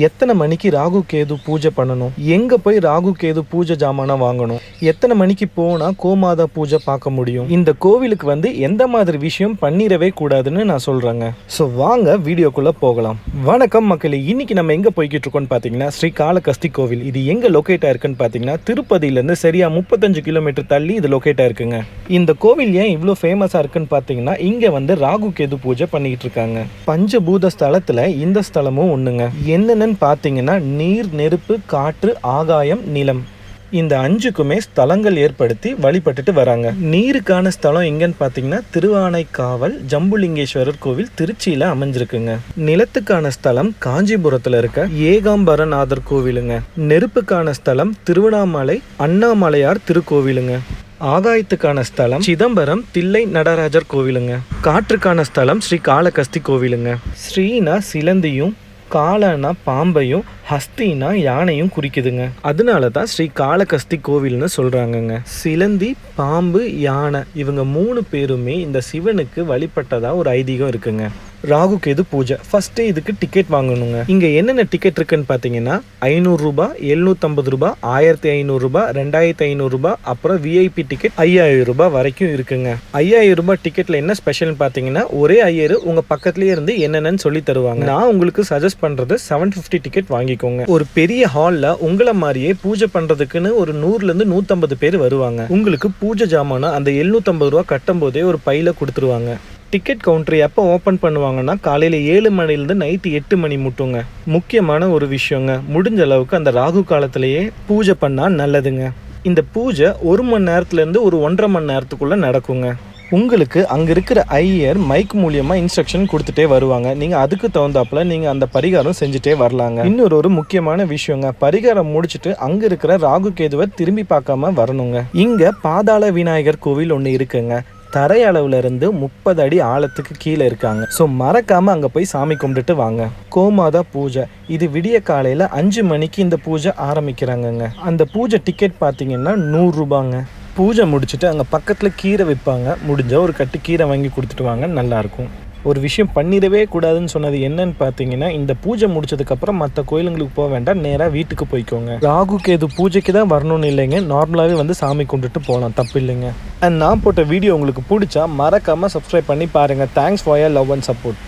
எத்தனை மணிக்கு ராகு கேது பூஜை பண்ணணும், எங்க போய் ராகு கேது பூஜை ஜாமானா வாங்கணும், எத்தனை மணிக்கு போனா கோமாதா பூஜை பார்க்க முடியும், இந்த கோவிலுக்கு வந்து எந்த மாதிரி விஷயம் பண்ணிடவே கூடாதுன்னு நான் சொல்றேங்க. ஸோ வாங்க வீடியோக்குள்ள போகலாம். வணக்கம் மக்களே, இன்னைக்கு நம்ம எங்க போய்கிட்டு இருக்கோம்னு பாத்தீங்கன்னா ஸ்ரீ காளகஸ்தி கோவில். இது எங்க லொகேட் ஆயிருக்குன்னு பாத்தீங்கன்னா திருப்பதியிலேருந்து சரியா 35 கிலோமீட்டர் தள்ளி இது லொகேட் ஆயிருக்குங்க. இந்த கோவில் ஏன் இவ்வளோ ஃபேமஸா இருக்குன்னு பாத்தீங்கன்னா இங்க வந்து ராகு கேது பூஜை பண்ணிட்டு இருக்காங்க. பஞ்சபூத ஸ்தலத்துல இந்த ஸ்தலமும் ஒண்ணுங்க. என்னென்னு பார்த்தீங்கன்னா நீர், நெருப்பு, காற்று, ஆகாயம், நிலம், இந்த 5க்குமே ஸ்தலங்கள் ஏற்படுத்தி வழிபட்டுட்டு வராங்க. நீருக்கான ஸ்தலம் எங்கன்னு பார்த்தீங்கன்னா திருவானைக்காவல் ஜம்புலிங்கேஸ்வரர் கோவில் திருச்சியில அமைஞ்சிருக்குங்க. நிலத்துக்கான ஸ்தலம் காஞ்சிபுரத்துல இருக்க ஏகாம்பரநாதர் கோவிலுங்க. நெருப்புக்கான ஸ்தலம் திருவண்ணாமலை அண்ணாமலையார் திருக்கோவிலுங்க. ஆகாயத்துக்கான ஸ்தலம் சிதம்பரம் தில்லை நடராஜர் கோவிலுங்க. காற்றுக்கான ஸ்தலம் ஸ்ரீ காளகஸ்தி கோவிலுங்க. ஸ்ரீனா சிலந்தியும், காலனா பாம்பையும், ஹஸ்தினா யானையும் குறிக்குதுங்க. அதனால தான் ஸ்ரீ காளகஸ்தி கோவில்னு சொல்றாங்கங்க. சிலந்தி, பாம்பு, யானை இவங்க 3 பேருமே இந்த சிவனுக்கு வழிபட்டதா ஒரு ஐதீகம் இருக்குங்க. ராகு கேது பூஜை ஃபர்ஸ்ட் இதுக்கு டிக்கெட் வாங்கணுங்க. இங்க என்னென்ன டிக்கெட் இருக்குன்னு பாத்தீங்கன்னா 500 ரூபாய், 750 ரூபாய், 1500 ரூபாய், 2500 ரூபாய், அப்புறம் விஐபி டிக்கெட் 5000 ரூபாய் வரைக்கும் இருக்குங்க. 5000 ரூபாய் டிக்கெட்ல என்ன ஸ்பெஷல்னு பாத்தீங்கன்னா ஒரே ஐயர் உங்க பக்கத்துலயே இருந்து என்னென்னு சொல்லி தருவாங்க. நான் உங்களுக்கு சஜஸ்ட் பண்றது 750 டிக்கெட் வாங்கிக்கோங்க. ஒரு பெரிய ஹால்ல உங்களை மாதிரியே பூஜை பண்றதுக்குன்னு ஒரு 100ல இருந்து 150 பேர் வருவாங்க. உங்களுக்கு பூஜை ஜாமானா அந்த 750 ரூபாய் கட்டும் போதே ஒரு பையில கொடுத்துருவாங்க. டிக்கெட் கவுண்டர் எப்போ ஓப்பன் பண்ணுவாங்கன்னா காலையில் 7 மணிலேருந்து நைட்டு 8 மணி மட்டுங்க. முக்கியமான ஒரு விஷயங்க, முடிஞ்ச அளவுக்கு அந்த ராகு காலத்திலேயே பூஜை பண்ணால் நல்லதுங்க. இந்த பூஜை 1 மணி நேரத்துலேருந்து ஒரு 1.5 மணி நேரத்துக்குள்ளே நடக்குங்க. உங்களுக்கு அங்கே இருக்கிற ஐயர் மைக் மூலியமாக இன்ஸ்ட்ரக்ஷன் கொடுத்துட்டே வருவாங்க. நீங்கள் அதுக்கு தகுந்தாப்புல நீங்கள் அந்த பரிகாரம் செஞ்சுட்டே வரலாங்க. இன்னொரு முக்கியமான விஷயங்க, பரிகாரம் முடிச்சுட்டு அங்கே இருக்கிற ராகு கேதுவை திரும்பி பார்க்காம வரணுங்க. இங்கே பாதாள விநாயகர் கோவில் ஒன்று இருக்குங்க. தரை அளவுல இருந்து 30 அடி ஆழத்துக்கு கீழே இருக்காங்க. ஸோ மறக்காம அங்க போய் சாமி கும்பிட்டுட்டு வாங்க. கோமாதா பூஜை இது விடிய காலையில 5 மணிக்கு இந்த பூஜை ஆரம்பிக்கிறாங்கங்க. அந்த பூஜை டிக்கெட் பார்த்தீங்கன்னா 100 ரூபாங்க. பூஜை முடிச்சுட்டு அங்கே பக்கத்தில் கீரை விற்பாங்க. முடிஞ்ச ஒரு கட்டு கீரை வாங்கி கொடுத்துட்டு வாங்க, நல்லாயிருக்கும். ஒரு விஷயம் பண்ணிடவே கூடாதுன்னு சொன்னது என்னன்னு பார்த்தீங்கன்னா இந்த பூஜை முடிச்சதுக்கப்புறம் மற்ற கோயிலுங்களுக்கு போக வேண்டாம், நேராக வீட்டுக்கு போய்க்கோங்க. ராகு கேது பூஜைக்கு தான் வரணும்னு இல்லைங்க, நார்மலாகவே வந்து சாமி கும்பிட்டுட்டு போகலாம், தப்பு இல்லைங்க. அண்ட் நான் போட்ட வீடியோ உங்களுக்கு பிடிச்சா மறக்காமல் சப்ஸ்கிரைப் பண்ணி பாருங்கள். Thanks for your love and support.